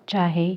चाहे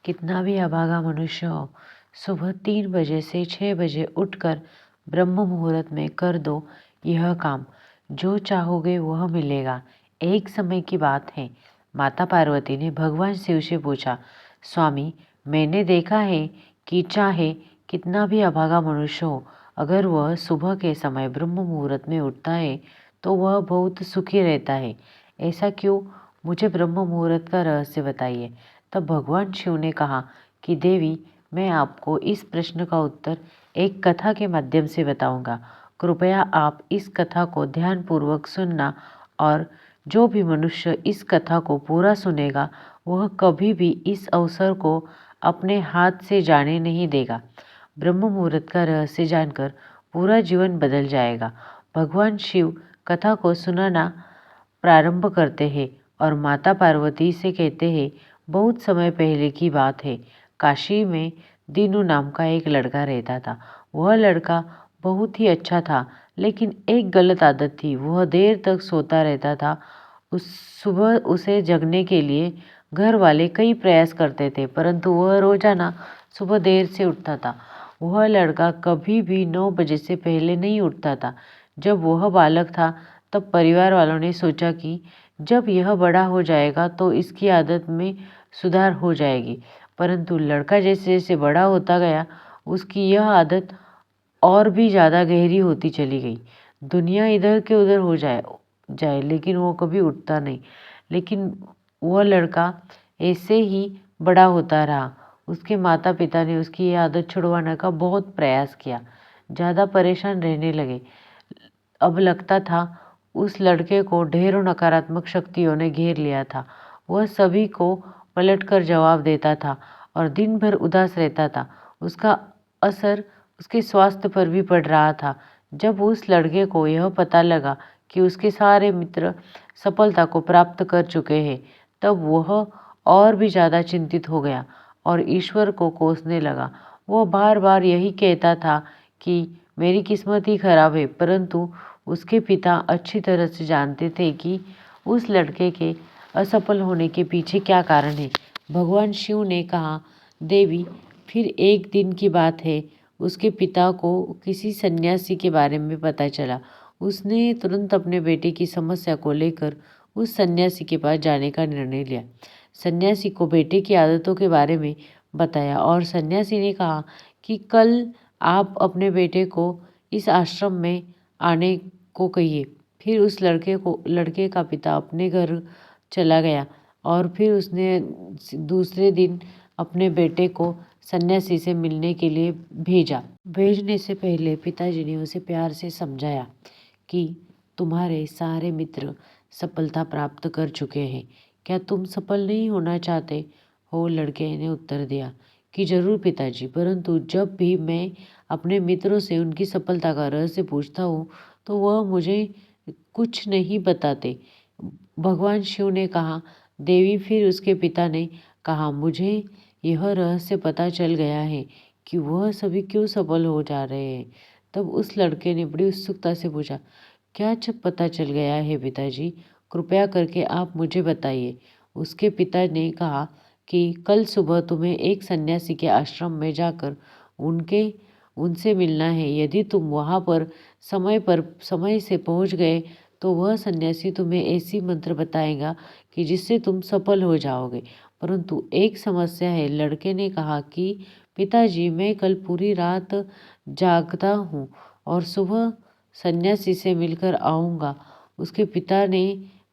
कितना भी अभागा मनुष्य हो, सुबह 3 बजे से 6 बजे उठकर ब्रह्म मुहूर्त में कर दो यह काम। जो चाहोगे वह मिलेगा। एक समय की बात है, माता पार्वती ने भगवान शिव से पूछा, स्वामी, मैंने देखा है कि चाहे कितना भी अभागा मनुष्य हो, अगर वह सुबह के समय ब्रह्म मुहूर्त में उठता है तो वह बहुत सुखी रहता है। ऐसा क्यों? मुझे ब्रह्म मुहूर्त का रहस्य बताइए। तब भगवान शिव ने कहा कि देवी, मैं आपको इस प्रश्न का उत्तर एक कथा के माध्यम से बताऊंगा। कृपया आप इस कथा को ध्यानपूर्वक सुनना, और जो भी मनुष्य इस कथा को पूरा सुनेगा वह कभी भी इस अवसर को अपने हाथ से जाने नहीं देगा। ब्रह्म मुहूर्त का रहस्य जानकर पूरा जीवन बदल जाएगा। भगवान शिव कथा को सुनाना प्रारंभ करते हैं और माता पार्वती से कहते हैं, बहुत समय पहले की बात है। काशी में दीनू नाम का एक लड़का रहता था। वह लड़का बहुत ही अच्छा था, लेकिन एक गलत आदत थी। वह देर तक सोता रहता था। सुबह उसे जगने के लिए घर वाले कई प्रयास करते थे, परंतु वह रोजाना सुबह देर से उठता था। वह लड़का कभी भी 9 बजे से पहले नहीं उठता था। जब वह बालक था तब परिवार वालों ने सोचा कि जब यह बड़ा हो जाएगा तो इसकी आदत में सुधार हो जाएगी। परंतु लड़का जैसे जैसे बड़ा होता गया, उसकी यह आदत और भी ज़्यादा गहरी होती चली गई। दुनिया इधर के उधर हो जाए जाए लेकिन वो कभी उठता नहीं। लेकिन वह लड़का ऐसे ही बड़ा होता रहा। उसके माता पिता ने उसकी ये आदत छुड़वाने का बहुत प्रयास किया। ज़्यादा परेशान रहने लगे। अब लगता था उस लड़के को ढेरों नकारात्मक शक्तियों ने घेर लिया था। वह सभी को पलटकर जवाब देता था और दिन भर उदास रहता था। उसका असर उसके स्वास्थ्य पर भी पड़ रहा था। जब उस लड़के को यह पता लगा कि उसके सारे मित्र सफलता को प्राप्त कर चुके हैं, तब वह और भी ज़्यादा चिंतित हो गया और ईश्वर को कोसने लगा। वह बार बार यही कहता था कि मेरी किस्मत ही खराब है, परंतु उसके पिता अच्छी तरह से जानते थे कि उस लड़के के असफल होने के पीछे क्या कारण है। भगवान शिव ने कहा, देवी, फिर एक दिन की बात है, उसके पिता को किसी सन्यासी के बारे में पता चला। उसने तुरंत अपने बेटे की समस्या को लेकर उस सन्यासी के पास जाने का निर्णय लिया। सन्यासी को बेटे की आदतों के बारे में बताया और सन्यासी ने कहा कि कल आप अपने बेटे को इस आश्रम में आने को कहिए। फिर उस लड़के का पिता अपने घर चला गया और फिर उसने दूसरे दिन अपने बेटे को सन्यासी से मिलने के लिए भेजा। भेजने से पहले पिताजी ने उसे प्यार से समझाया कि तुम्हारे सारे मित्र सफलता प्राप्त कर चुके हैं, क्या तुम सफल नहीं होना चाहते हो? लड़के ने उत्तर दिया कि जरूर पिताजी, परंतु जब भी मैं अपने मित्रों से उनकी सफलता का रहस्य पूछता हूँ तो वह मुझे कुछ नहीं बताते। भगवान शिव ने कहा, देवी, फिर उसके पिता ने कहा, मुझे यह रहस्य पता चल गया है कि वह सभी क्यों सफल हो जा रहे हैं। तब उस लड़के ने बड़ी उत्सुकता से पूछा, क्या जब पता चल गया है पिताजी? कृपया करके आप मुझे बताइए। उसके पिता ने कहा कि कल सुबह तुम्हें एक सन्यासी के आश्रम में जाकर उनसे मिलना है। यदि तुम वहाँ पर समय से पहुँच गए तो वह सन्यासी तुम्हें ऐसी मंत्र बताएगा कि जिससे तुम सफल हो जाओगे। परंतु एक समस्या है। लड़के ने कहा कि पिताजी, मैं कल पूरी रात जागता हूँ और सुबह सन्यासी से मिलकर आऊँगा। उसके पिता ने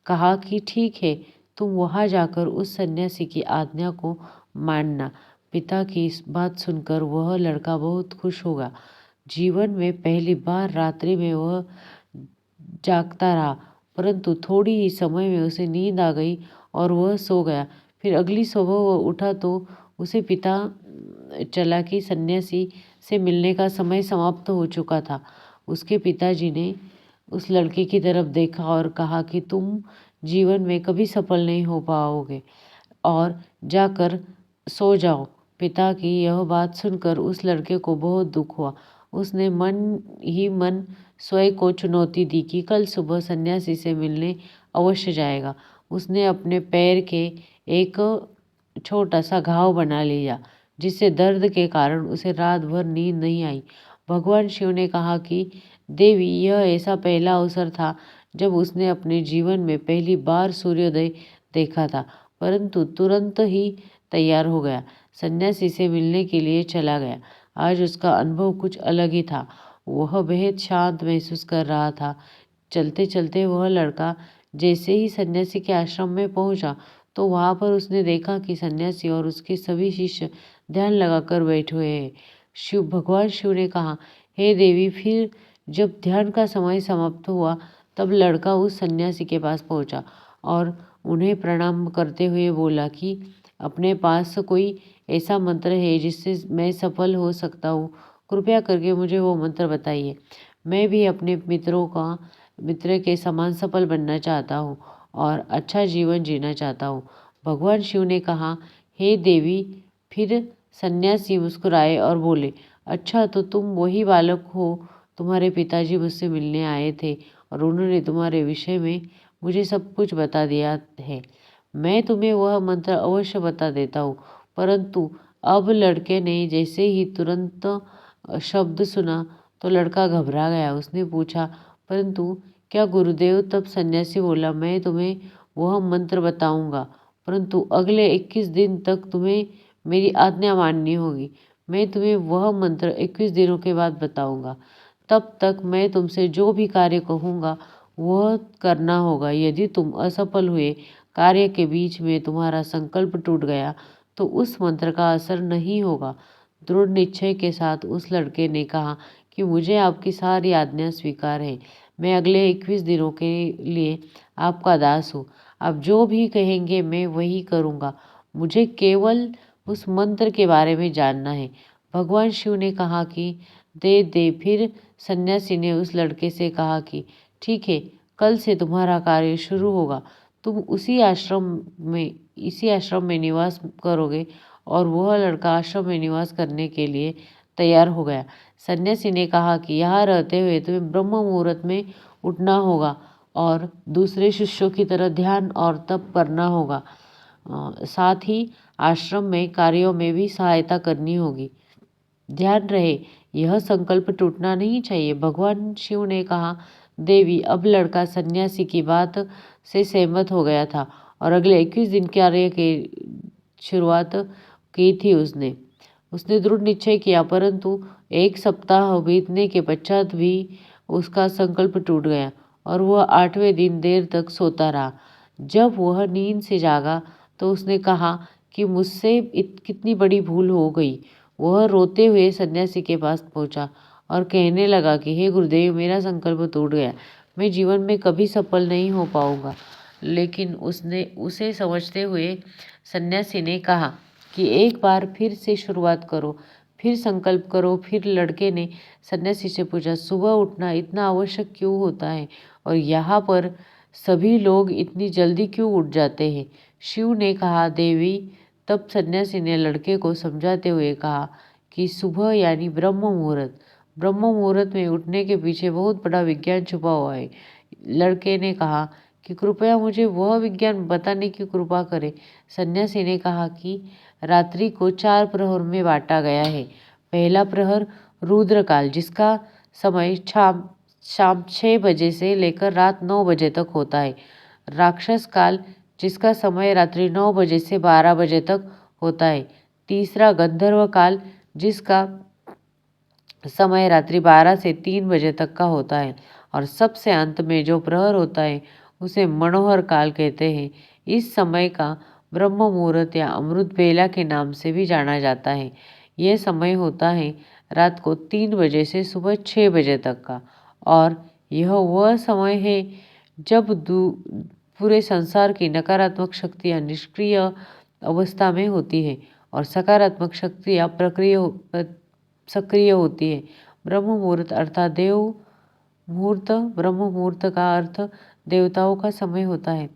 कहा कि ठीक है, तुम वहाँ जाकर उस सन्यासी की आज्ञा को मानना। पिता की इस बात सुनकर वह लड़का बहुत खुश होगा। जीवन में पहली बार रात्रि में वह जागता रहा, परंतु थोड़ी ही समय में उसे नींद आ गई और वह सो गया। फिर अगली सुबह वह उठा तो उसे पता चला कि सन्यासी से मिलने का समय समाप्त हो चुका था। उसके पिताजी ने उस लड़के की तरफ देखा और कहा कि तुम जीवन में कभी सफल नहीं हो पाओगे और जाकर सो जाओ। पिता की यह बात सुनकर उस लड़के को बहुत दुख हुआ। उसने मन ही मन स्वयं को चुनौती दी कि कल सुबह सन्यासी से मिलने अवश्य जाएगा। उसने अपने पैर के एक छोटा सा घाव बना लिया, जिससे दर्द के कारण उसे रात भर नींद नहीं आई। भगवान शिव ने कहा कि देवी, यह ऐसा पहला अवसर था जब उसने अपने जीवन में पहली बार सूर्योदय देखा था, परंतु तुरंत ही तैयार हो गया, सन्यासी से मिलने के लिए चला गया। आज उसका अनुभव कुछ अलग ही था। वह बेहद शांत महसूस कर रहा था। चलते चलते वह लड़का जैसे ही सन्यासी के आश्रम में पहुंचा, तो वहां पर उसने देखा कि सन्यासी और उसके सभी शिष्य ध्यान लगाकर बैठे हुए हैं। भगवान शिव ने कहा, हे देवी। फिर जब ध्यान का समय समाप्त हुआ, तब लड़का उस सन्यासी के पास पहुंचा और उन्हें प्रणाम करते हुए बोला कि अपने पास कोई ऐसा मंत्र है जिससे मैं सफल हो सकता हूँ, कृपया करके मुझे वो मंत्र बताइए। मैं भी अपने मित्र के समान सफल बनना चाहता हूँ और अच्छा जीवन जीना चाहता हूँ। भगवान शिव ने कहा, हे देवी। फिर सन्यासी मुस्कुराए और बोले, अच्छा, तो तुम वही बालक हो। तुम्हारे पिताजी मुझसे मिलने आए थे और उन्होंने तुम्हारे विषय में मुझे सब कुछ बता दिया है। मैं तुम्हें वह मंत्र अवश्य बता देता हूँ, परंतु अब लड़के ने जैसे ही तुरंत शब्द सुना, तो लड़का घबरा गया। उसने पूछा, परंतु क्या गुरुदेव? तब सन्यासी बोला, मैं तुम्हें वह मंत्र बताऊंगा, परंतु अगले 21 दिन तक तुम्हें मेरी आज्ञा माननी होगी। मैं तुम्हें वह मंत्र 21 दिनों के बाद बताऊंगा। तब तक मैं तुमसे जो भी कार्य कहूँगा वह करना होगा। यदि तुम असफल हुए, कार्य के बीच में तुम्हारा संकल्प टूट गया, तो उस मंत्र का असर नहीं होगा। दृढ़ निश्चय के साथ उस लड़के ने कहा कि मुझे आपकी सारी आज्ञा स्वीकार है। मैं अगले 21 दिनों के लिए आपका दास हूँ। आप जो भी कहेंगे मैं वही करूँगा। मुझे केवल उस मंत्र के बारे में जानना है। भगवान शिव ने कहा कि दे दे। फिर सन्यासी ने उस लड़के से कहा कि ठीक है, कल से तुम्हारा कार्य शुरू होगा। तुम इसी आश्रम में निवास करोगे। और वह लड़का आश्रम में निवास करने के लिए तैयार हो गया। सन्यासी ने कहा कि यहाँ रहते हुए तुम्हें ब्रह्म मुहूर्त में उठना होगा और दूसरे शिष्यों की तरह ध्यान और तप करना होगा। साथ ही आश्रम में कार्यों में भी सहायता करनी होगी। ध्यान रहे, यह संकल्प टूटना नहीं चाहिए। भगवान शिव ने कहा, देवी। अब लड़का सन्यासी की बात से सहमत हो गया था और अगले 21 दिन कार्य की शुरुआत की थी उसने दृढ़ निश्चय किया, परंतु एक सप्ताह बीतने के पश्चात भी उसका संकल्प टूट गया और वह 8वें दिन देर तक सोता रहा। जब वह नींद से जागा, तो उसने कहा कि मुझसे कितनी बड़ी भूल हो गई। वह रोते हुए सन्यासी के पास पहुंचा और कहने लगा कि हे गुरुदेव, मेरा संकल्प टूट गया। मैं जीवन में कभी सफल नहीं हो पाऊंगा। लेकिन उसे समझते हुए सन्यासी ने कहा कि एक बार फिर से शुरुआत करो, फिर संकल्प करो। फिर लड़के ने सन्यासी से पूछा, सुबह उठना इतना आवश्यक क्यों होता है और यहाँ पर सभी लोग इतनी जल्दी क्यों उठ जाते हैं? शिव ने कहा, देवी। तब सन्यासी ने लड़के को समझाते हुए कहा कि सुबह यानी ब्रह्म मुहूर्त में उठने के पीछे बहुत बड़ा विज्ञान छुपा हुआ है। लड़के ने कहा कि कृपया मुझे वह विज्ञान बताने की कृपा करें। सन्यासी ने कहा कि रात्रि को 4 प्रहर में बांटा गया है। पहला प्रहर रुद्रकाल, जिसका समय शाम 6 बजे से लेकर रात 9 बजे तक होता है। राक्षस काल, जिसका समय रात्रि 9 बजे से 12 बजे तक होता है। तीसरा गंधर्व काल, जिसका समय रात्रि 12 से 3 बजे तक का होता है। और सबसे अंत में जो प्रहर होता है उसे मनोहर काल कहते हैं। इस समय का ब्रह्म मुहूर्त या अमृत बेला के नाम से भी जाना जाता है। यह समय होता है रात को 3 बजे से सुबह 6 बजे तक का, और यह वह समय है जब पूरे संसार की नकारात्मक शक्तियाँ निष्क्रिय अवस्था में होती है और सकारात्मक शक्तियाँ सक्रिय होती है। ब्रह्म मुहूर्त अर्थात ब्रह्म मुहूर्त का अर्थ देवताओं का समय होता है।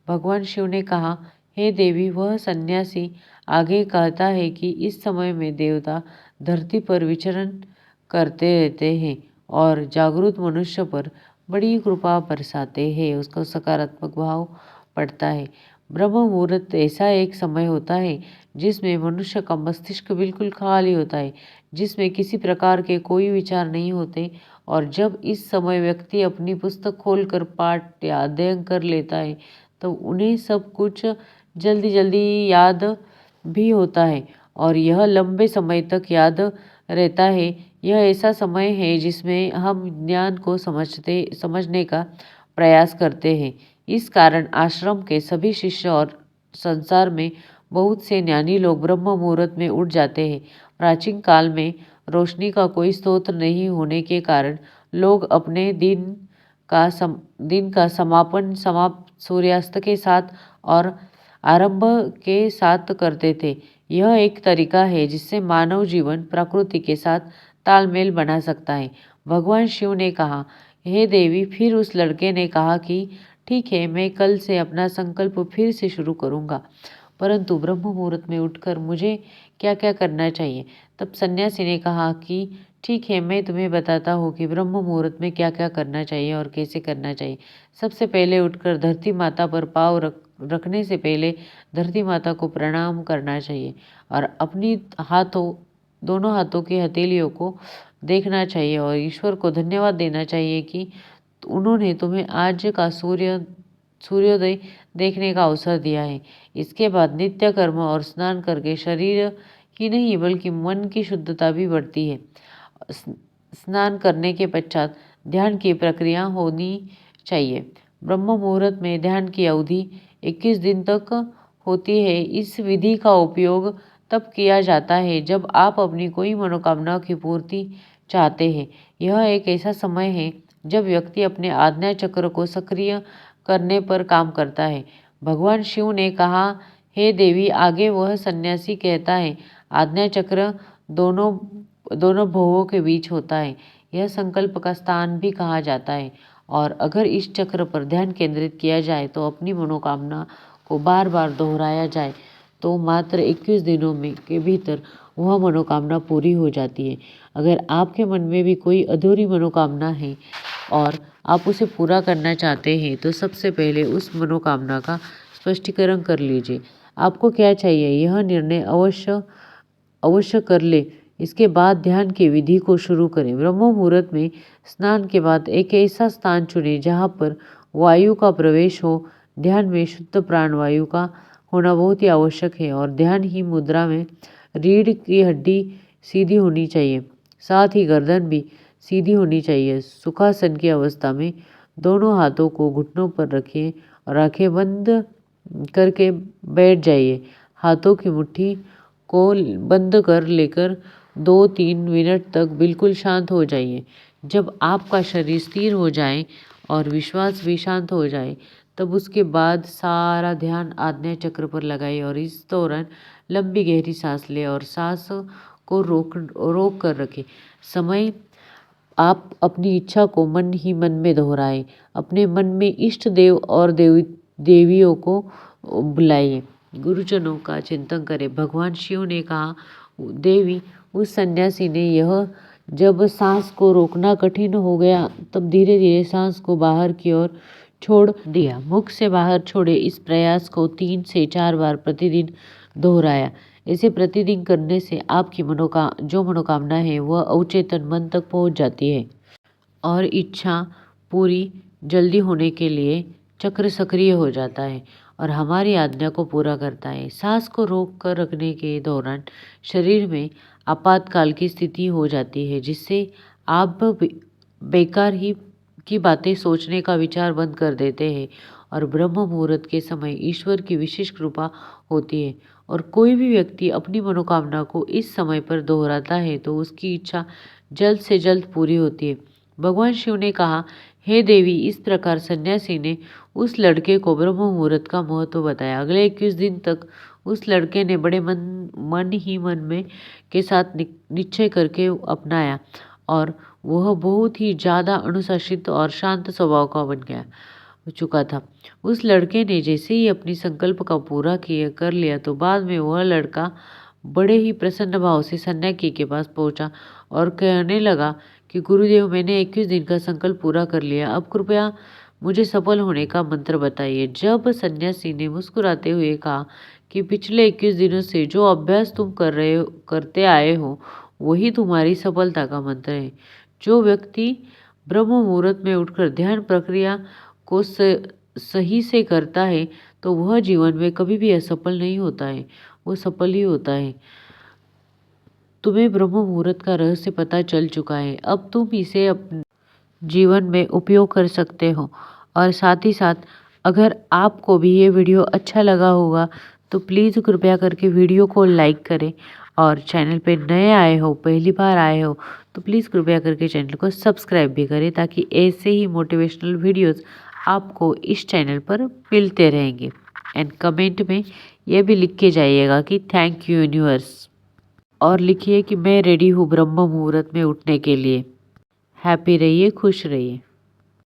भगवान शिव ने कहा, हे देवी। वह सन्यासी आगे कहता है कि इस समय में देवता धरती पर विचरण करते रहते हैं और जागरूक मनुष्य पर बड़ी कृपा बरसाते हैं। उसका सकारात्मक भाव पड़ता है। ब्रह्म मुहूर्त ऐसा एक समय होता है जिसमें मनुष्य का मस्तिष्क बिल्कुल खाली होता है, जिसमें किसी प्रकार के कोई विचार नहीं होते, और जब इस समय व्यक्ति अपनी पुस्तक खोलकर पाठ या अध्ययन कर लेता है तो उन्हें सब कुछ जल्दी जल्दी याद भी होता है और यह लंबे समय तक याद रहता है। यह ऐसा समय है जिसमें हम ज्ञान को समझने का प्रयास करते हैं। इस कारण आश्रम के सभी शिष्य और संसार में बहुत से ज्ञानी लोग ब्रह्म मुहूर्त में उठ जाते हैं। प्राचीन काल में रोशनी का कोई स्रोत नहीं होने के कारण लोग अपने दिन का समापन समाप्त सूर्यास्त के साथ और आरंभ के साथ करते थे। यह एक तरीका है जिससे मानव जीवन प्रकृति के साथ तालमेल बना सकता है। भगवान शिव ने कहा, हे देवी। फिर उस लड़के ने कहा कि ठीक है, मैं कल से अपना संकल्प फिर से शुरू करूंगा, परंतु ब्रह्म मुहूर्त में उठकर मुझे क्या क्या करना चाहिए। तब सन्यासी ने कहा कि ठीक है, मैं तुम्हें बताता हूँ कि ब्रह्म मुहूर्त में क्या क्या करना चाहिए और कैसे करना चाहिए। सबसे पहले उठकर धरती माता पर पाँव रखने से पहले धरती माता को प्रणाम करना चाहिए और अपनी दोनों हाथों की हथेलियों को देखना चाहिए और ईश्वर को धन्यवाद देना चाहिए कि उन्होंने तुम्हें आज का सूर्योदय देखने का अवसर दिया है। इसके बाद नित्य कर्म और स्नान करके शरीर ही नहीं बल्कि मन की शुद्धता भी बढ़ती है। स्नान करने के पश्चात ध्यान की प्रक्रिया होनी चाहिए। ब्रह्म मुहूर्त में ध्यान की अवधि 21 दिन तक होती है। इस विधि का उपयोग तब किया जाता है जब आप अपनी कोई मनोकामना की पूर्ति चाहते हैं। यह एक ऐसा समय है जब व्यक्ति अपने आज्ञा चक्र को सक्रिय करने पर काम करता है। भगवान शिव ने कहा, हे देवी। आगे वह सन्यासी कहता है, आज्ञा चक्र दोनों भवों के बीच होता है। यह संकल्प का स्थान भी कहा जाता है और अगर इस चक्र पर ध्यान केंद्रित किया जाए तो अपनी मनोकामना को बार बार दोहराया जाए तो मात्र 21 दिनों के भीतर वह मनोकामना पूरी हो जाती है। अगर आपके मन में भी कोई अधूरी मनोकामना है और आप उसे पूरा करना चाहते हैं तो सबसे पहले उस मनोकामना का स्पष्टीकरण कर लीजिए। आपको क्या चाहिए यह निर्णय अवश्य कर ले। इसके बाद ध्यान की विधि को शुरू करें। ब्रह्म मुहूर्त में स्नान के बाद एक ऐसा स्थान चुनें जहाँ पर वायु का प्रवेश हो। ध्यान में शुद्ध प्राणवायु का होना बहुत ही आवश्यक है और ध्यान ही मुद्रा में रीढ़ की हड्डी सीधी होनी चाहिए, साथ ही गर्दन भी सीधी होनी चाहिए। सुखासन की अवस्था में दोनों हाथों को घुटनों पर रखें और आंखें बंद करके बैठ जाइए। हाथों की मुट्ठी को बंद कर लेकर 2-3 मिनट तक बिल्कुल शांत हो जाइए। जब आपका शरीर स्थिर हो जाए और विश्वास भी शांत हो जाए तब उसके बाद सारा ध्यान आज्ञा चक्र पर लगाइए और इस दौरान लंबी गहरी सांस ले और सांस को रोक कर रखें। समय आप अपनी इच्छा को मन ही मन में दोहराएं। अपने मन में इष्ट देव और देवियों को बुलाइए। गुरुजनों का चिंतन करें। भगवान शिव ने कहा, देवी। उस सन्यासी ने यह जब सांस को रोकना कठिन हो गया तब धीरे धीरे सांस को बाहर की ओर छोड़ दिया। मुख से बाहर छोड़े। इस प्रयास को 3 से 4 बार प्रतिदिन दोहराया। इसे प्रतिदिन करने से आपकी जो मनोकामना है वह अवचेतन मन तक पहुंच जाती है और इच्छा पूरी जल्दी होने के लिए चक्र सक्रिय हो जाता है और हमारी आज्ञा को पूरा करता है। सांस को रोक कर रखने के दौरान शरीर में आपातकाल की स्थिति हो जाती है जिससे आप बेकार ही की बातें सोचने का विचार बंद कर देते हैं और ब्रह्म मुहूर्त के समय ईश्वर की विशेष कृपा होती है और कोई भी व्यक्ति अपनी मनोकामना को इस समय पर दोहराता है तो उसकी इच्छा जल्द से जल्द पूरी होती है। भगवान शिव ने कहा, हे देवी। इस प्रकार सन्यासी ने उस लड़के को ब्रह्म मुहूर्त का महत्व बताया। अगले 21 दिन तक उस लड़के ने बड़े मन ही मन में के साथ निश्चय करके अपनाया और वह बहुत ही ज़्यादा अनुशासित और शांत स्वभाव का बन गया चुका था। उस लड़के ने जैसे ही अपनी संकल्प का पूरा कर लिया तो बाद में वह लड़का बड़े ही प्रसन्न भाव से सन्यासी के पास पहुंचा और कहने लगा कि गुरुदेव, मैंने 21 दिन का संकल्प पूरा कर लिया। अब कृपया मुझे सफल होने का मंत्र बताइए। जब सन्यासी ने मुस्कुराते हुए कहा कि पिछले 21 दिनों से जो अभ्यास तुम करते आए हो वही तुम्हारी सफलता का मंत्र है। जो व्यक्ति ब्रह्म मुहूर्त में उठकर ध्यान प्रक्रिया को सही से करता है तो वह जीवन में कभी भी असफल नहीं होता है, वो सफल ही होता है। तुम्हें ब्रह्म मुहूर्त का रहस्य पता चल चुका है। अब तुम इसे अपने जीवन में उपयोग कर सकते हो। और साथ ही साथ अगर आपको भी ये वीडियो अच्छा लगा होगा तो प्लीज़ कृपया करके वीडियो को लाइक करें। और चैनल पे नए आए हो, पहली बार आए हो तो प्लीज़ कृपया करके चैनल को सब्सक्राइब भी करें ताकि ऐसे ही मोटिवेशनल वीडियोस आपको इस चैनल पर मिलते रहेंगे। एंड कमेंट में यह भी लिख के जाइएगा कि थैंक यू यूनिवर्स, और लिखिए कि मैं रेडी हूँ ब्रह्म मुहूर्त में उठने के लिए। हैप्पी रहिए, खुश रहिए।